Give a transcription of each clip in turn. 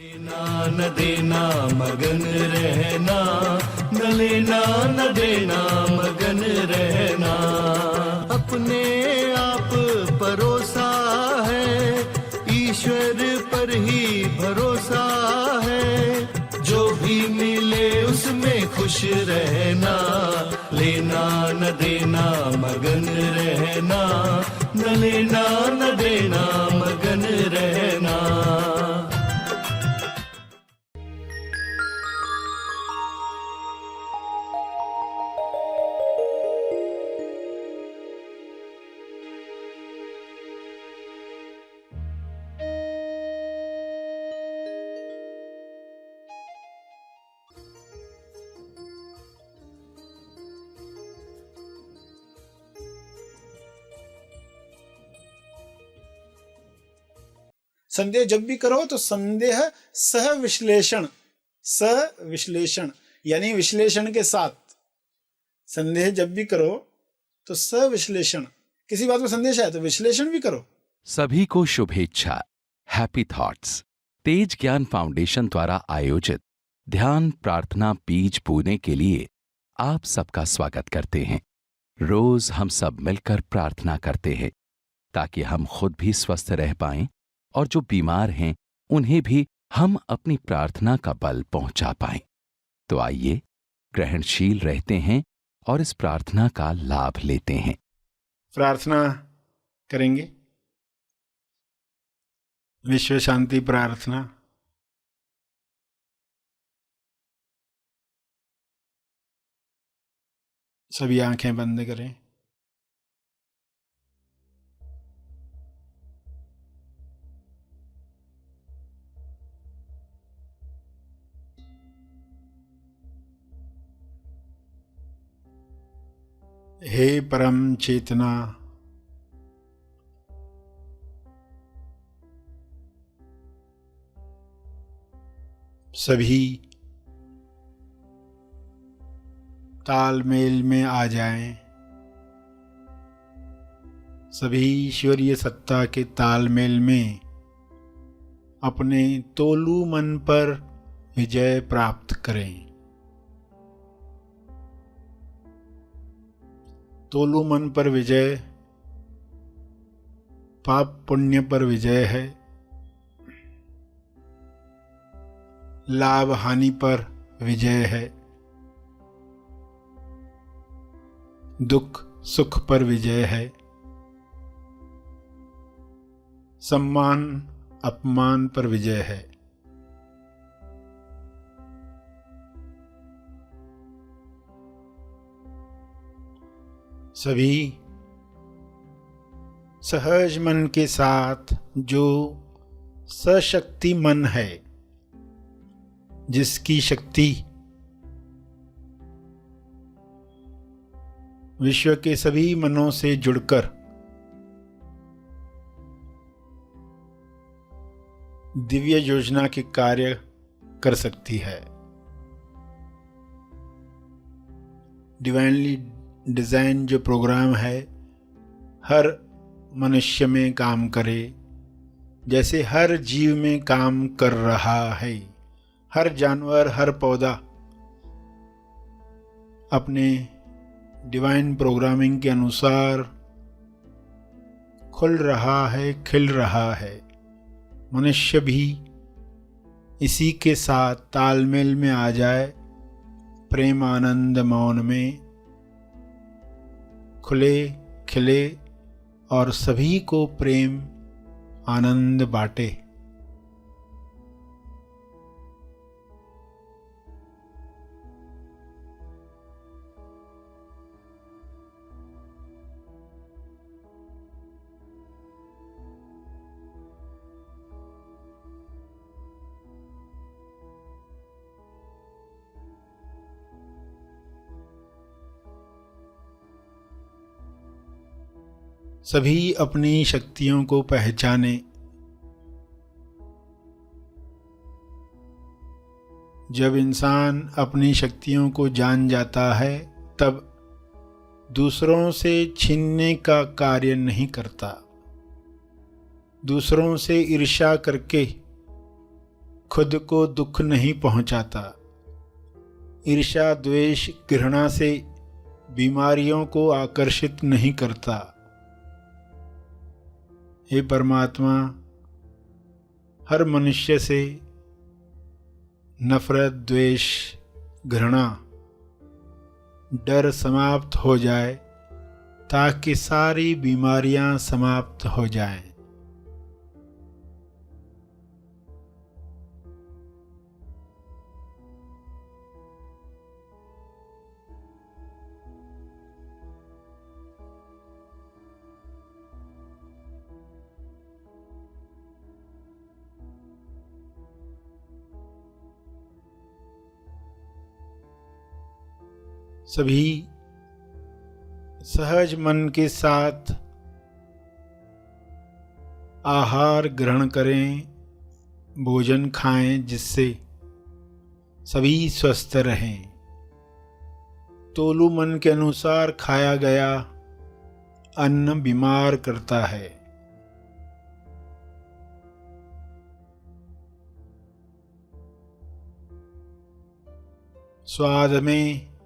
लेना न देना मगन रहना, न लेना न देना मगन रहना। अपने आप परोसा है, ईश्वर पर ही भरोसा है। जो भी मिले उसमें खुश रहना, लेना न देना मगन रहना, न लेना न देना मगन रहना। संदेह जब भी करो तो संदेह सह विश्लेषण यानी विश्लेषण के साथ। संदेह जब भी करो तो सह विश्लेषण, किसी बात में संदेश आए तो विश्लेषण भी करो। सभी को शुभेच्छा। हैप्पी थॉट्स तेज ज्ञान फाउंडेशन द्वारा आयोजित ध्यान प्रार्थना बीज बोने के लिए आप सबका स्वागत करते हैं। रोज हम सब मिलकर प्रार्थना करते हैं ताकि हम खुद भी स्वस्थ रह पाएं और जो बीमार हैं उन्हें भी हम अपनी प्रार्थना का बल पहुंचा पाएं। तो आइए ग्रहणशील रहते हैं और इस प्रार्थना का लाभ लेते हैं। प्रार्थना करेंगे। विश्व शांति प्रार्थना। सभी आंखें बंद करें। हे परम चेतना, सभी तालमेल में आ जाएं। सभी ईश्वरीय सत्ता के तालमेल में अपने तोलू मन पर विजय प्राप्त करें। तोलू मन पर विजय पाप पुण्य पर विजय है, लाभ हानि पर विजय है, दुख सुख पर विजय है, सम्मान अपमान पर विजय है। सभी सहज मन के साथ जो सशक्ति मन है, जिसकी शक्ति विश्व के सभी मनों से जुड़कर दिव्य योजना के कार्य कर सकती है। डिवाइनली डिजाइन जो प्रोग्राम है हर मनुष्य में काम करे, जैसे हर जीव में काम कर रहा है। हर जानवर हर पौधा अपने डिवाइन प्रोग्रामिंग के अनुसार खुल रहा है, खिल रहा है। मनुष्य भी इसी के साथ तालमेल में आ जाए, प्रेम आनंद मौन में खुले खिले और सभी को प्रेम आनंद बांटे। सभी अपनी शक्तियों को पहचाने। जब इंसान अपनी शक्तियों को जान जाता है तब दूसरों से छीनने का कार्य नहीं करता। दूसरों से ईर्ष्या करके खुद को दुख नहीं पहुंचाता। ईर्ष्या, द्वेष, घृणा से बीमारियों को आकर्षित नहीं करता। हे परमात्मा, हर मनुष्य से नफरत, द्वेष, घृणा, डर समाप्त हो जाए ताकि सारी बीमारियां समाप्त हो जाएं। सभी सहज मन के साथ आहार ग्रहण करें, भोजन खाएं, जिससे सभी स्वस्थ रहें। तोलू मन के अनुसार खाया गया अन्न बीमार करता है। स्वाद में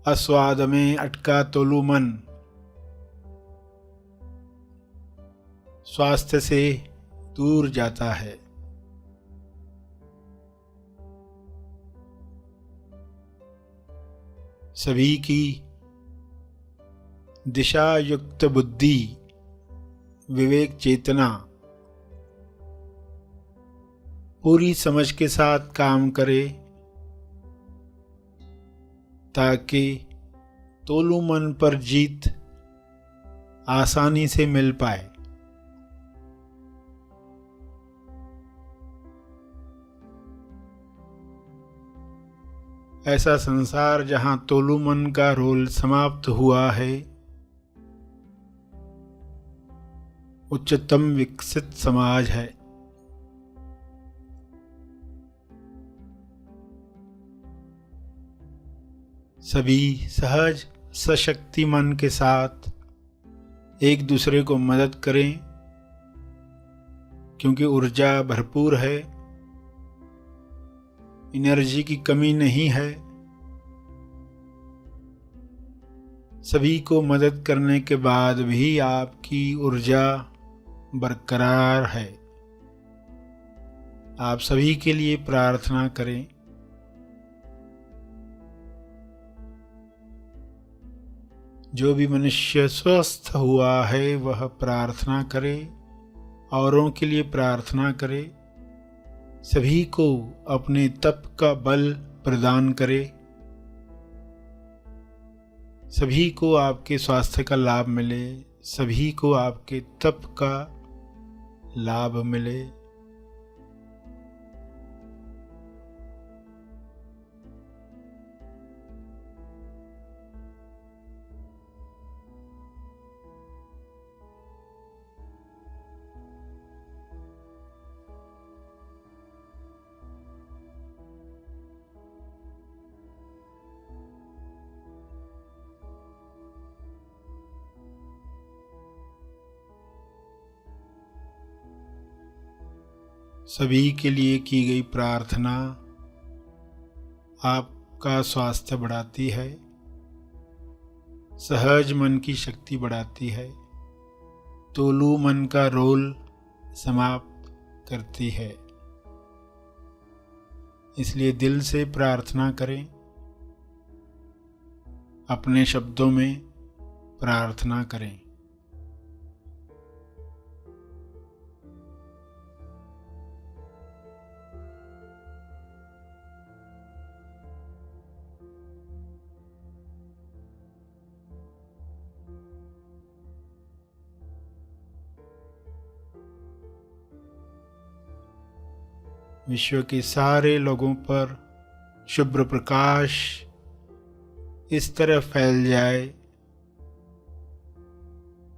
अस्वाद में अटका तोलू मन स्वास्थ्य से दूर जाता है। सभी की दिशा युक्त बुद्धि, विवेक, चेतना पूरी समझ के साथ काम करे ताकि तोलू मन पर जीत आसानी से मिल पाए। ऐसा संसार जहां तोलू मन का रोल समाप्त हुआ है, उच्चतम विकसित समाज है। सभी सहज सशक्ति मन के साथ एक दूसरे को मदद करें, क्योंकि ऊर्जा भरपूर है, एनर्जी की कमी नहीं है। सभी को मदद करने के बाद भी आपकी ऊर्जा बरकरार है। आप सभी के लिए प्रार्थना करें। जो भी मनुष्य स्वस्थ हुआ है वह प्रार्थना करे, औरों के लिए प्रार्थना करे, सभी को अपने तप का बल प्रदान करे, सभी को आपके स्वास्थ्य का लाभ मिले, सभी को आपके तप का लाभ मिले। सभी के लिए की गई प्रार्थना आपका स्वास्थ्य बढ़ाती है, सहज मन की शक्ति बढ़ाती है, तोलू मन का रोल समाप्त करती है। इसलिए दिल से प्रार्थना करें, अपने शब्दों में प्रार्थना करें। विश्व के सारे लोगों पर शुभ्र प्रकाश इस तरह फैल जाए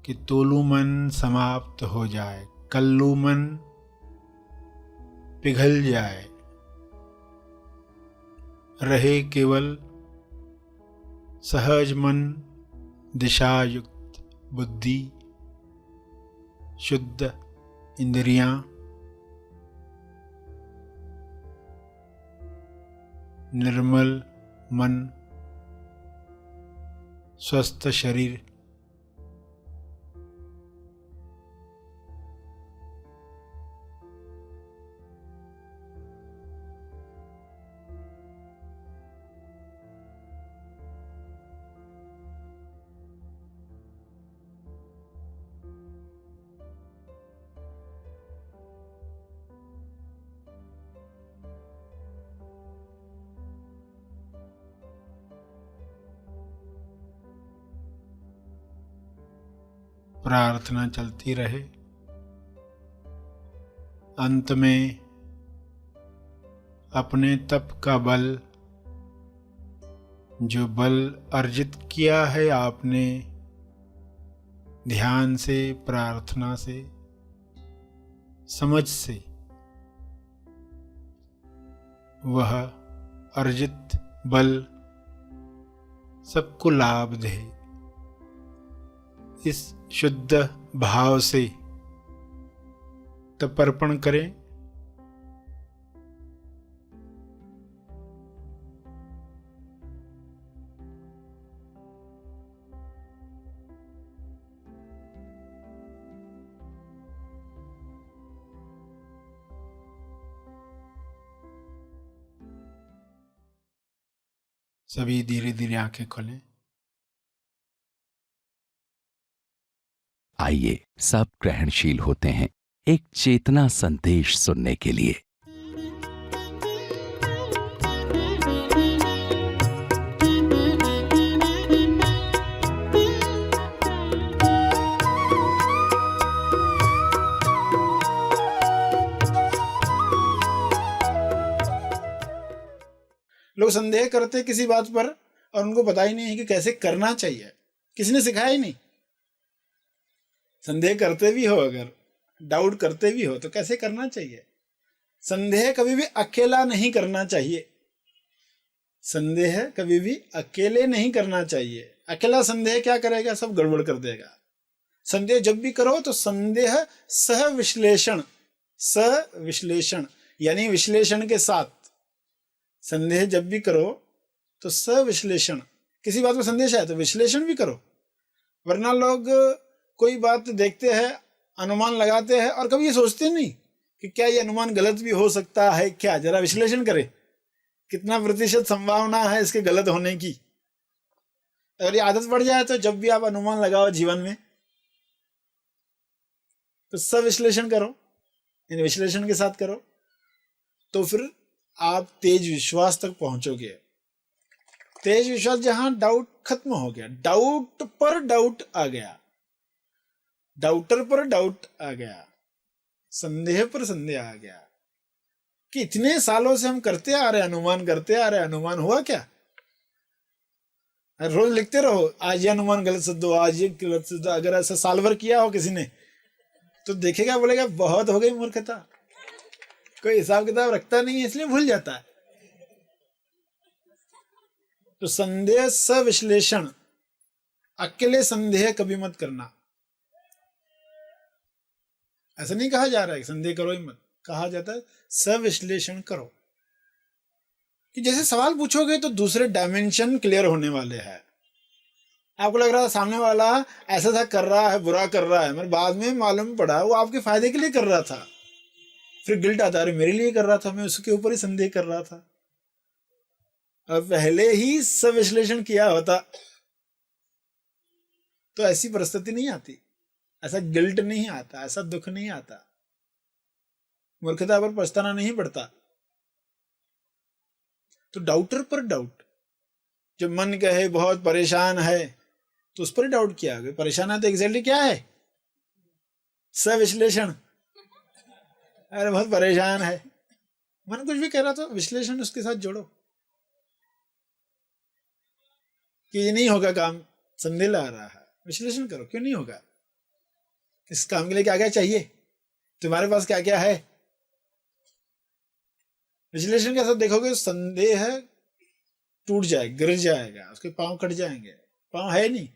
कि तोलू मन समाप्त हो जाए, कल्लू मन पिघल जाए, रहे केवल सहज मन, दिशायुक्त बुद्धि, शुद्ध इंद्रियां, निर्मल मन, स्वस्थ शरीर, प्रार्थना चलती रहे। अंत में अपने तप का बल, जो बल अर्जित किया है आपने ध्यान से, प्रार्थना से, समझ से, वह अर्जित बल सबको लाभ दे। इस शुद्ध भाव से तर्पण करें। सभी धीरे धीरे आंखें खोलें। आइए सब ग्रहणशील होते हैं एक चेतना संदेश सुनने के लिए। लोग संदेह करते किसी बात पर और उनको पता ही नहीं है कि कैसे करना चाहिए, किसी ने सिखाया ही नहीं। संदेह करते भी हो, अगर डाउट करते भी हो तो कैसे करना चाहिए। संदेह कभी भी अकेला नहीं करना चाहिए। संदेह कभी भी अकेले नहीं करना चाहिए। अकेला संदेह क्या करेगा, सब गड़बड़ कर देगा। संदेह जब भी करो तो संदेह सह विश्लेषण, यानी विश्लेषण के साथ। संदेह जब भी करो तो सविश्लेषण, किसी बात में संदेश आया तो विश्लेषण भी करो। वरना लोग कोई बात देखते हैं, अनुमान लगाते हैं और कभी ये सोचते नहीं कि क्या ये अनुमान गलत भी हो सकता है क्या। जरा विश्लेषण करें, कितना प्रतिशत संभावना है इसके गलत होने की। अगर ये आदत पड़ जाए तो जब भी आप अनुमान लगाओ जीवन में तो सविश्लेषण करो, यानी विश्लेषण के साथ करो, तो फिर आप तेज विश्वास तक पहुंचोगे। तेज विश्वास, जहां डाउट खत्म हो गया, डाउट पर डाउट आ गया, डाउटर पर डाउट आ गया, संदेह पर संदेह आ गया कि इतने सालों से हम करते आ रहे, अनुमान करते आ रहे, अनुमान हुआ क्या। रोज लिखते रहो, आज ये अनुमान गलत सिद्ध हो, आज ये गलत सिद्ध। अगर ऐसा साल भर किया हो किसी ने तो देखेगा, बोलेगा बहुत हो गई मूर्खता। कोई हिसाब किताब रखता नहीं है, इसलिए भूल जाता है। तो संदेह सविश्लेषण, अकेले संदेह कभी मत करना। ऐसा नहीं कहा जा रहा है कि संदेह करो ही मत, कहा जाता है सविश्लेषण करो। कि जैसे सवाल पूछोगे तो दूसरे डायमेंशन क्लियर होने वाले हैं। आपको लग रहा है सामने वाला ऐसा था कर रहा है, बुरा कर रहा है, मगर बाद में मालूम पड़ा वो आपके फायदे के लिए कर रहा था। फिर गिल्ट आता, अरे मेरे लिए कर रहा था, मैं उसके ऊपर ही संदेह कर रहा था। अब पहले ही सविश्लेषण किया होता तो ऐसी परिस्थिति नहीं आती, ऐसा गिल्ट नहीं आता, ऐसा दुख नहीं आता, मूर्खता पर पछताना नहीं पड़ता। तो डाउटर पर डाउट, जब मन कहे बहुत परेशान है तो उस पर डाउट किया। परेशान है तो एग्जैक्टली क्या है, सविश्लेषण। अरे बहुत परेशान है, मन कुछ भी कह रहा तो विश्लेषण उसके साथ जोड़ो कि ये नहीं होगा काम, संदेह ला रहा है, विश्लेषण करो क्यों नहीं होगा, इस काम के लिए क्या क्या चाहिए, तुम्हारे पास क्या क्या है। विश्लेषण के साथ देखोगे संदेह टूट जाए, गिर जाएगा, उसके पांव कट जाएंगे। पांव है नहीं,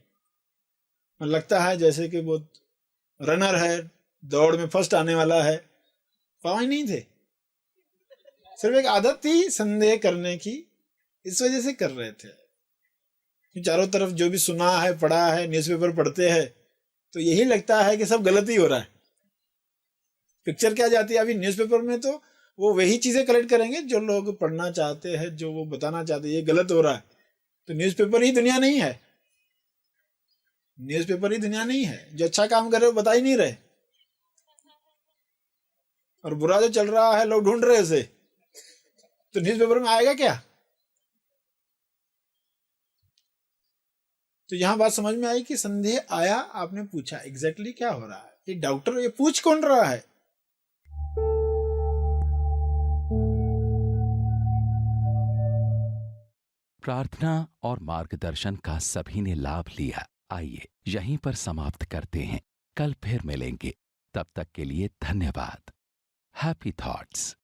लगता है जैसे कि बहुत रनर है, दौड़ में फर्स्ट आने वाला है, पांव ही नहीं थे। सिर्फ एक आदत थी संदेह करने की, इस वजह से कर रहे थे। चारों तरफ जो भी सुना है, पढ़ा है, न्यूज़पेपर पढ़ते हैं तो यही लगता है कि सब गलत ही हो रहा है। पिक्चर क्या जाती है अभी न्यूज़पेपर में, तो वो वही चीजें कलेक्ट करेंगे जो लोग पढ़ना चाहते हैं, जो वो बताना चाहते हैं ये गलत हो रहा है। तो न्यूज़पेपर ही दुनिया नहीं है, न्यूज़पेपर ही दुनिया नहीं है। जो अच्छा काम कर रहे हो बता ही नहीं रहे, और बुरा जो चल रहा है लोग ढूंढ रहे उसे, तो न्यूज़पेपर में आएगा क्या? तो यहां बात समझ में आई कि संदेह आया, आपने पूछा एग्जैक्टली क्या हो रहा है। ये डॉक्टर ये पूछ कौन रहा है? प्रार्थना और मार्गदर्शन का सभी ने लाभ लिया। आइए यहीं पर समाप्त करते हैं, कल फिर मिलेंगे। तब तक के लिए धन्यवाद। Happy thoughts.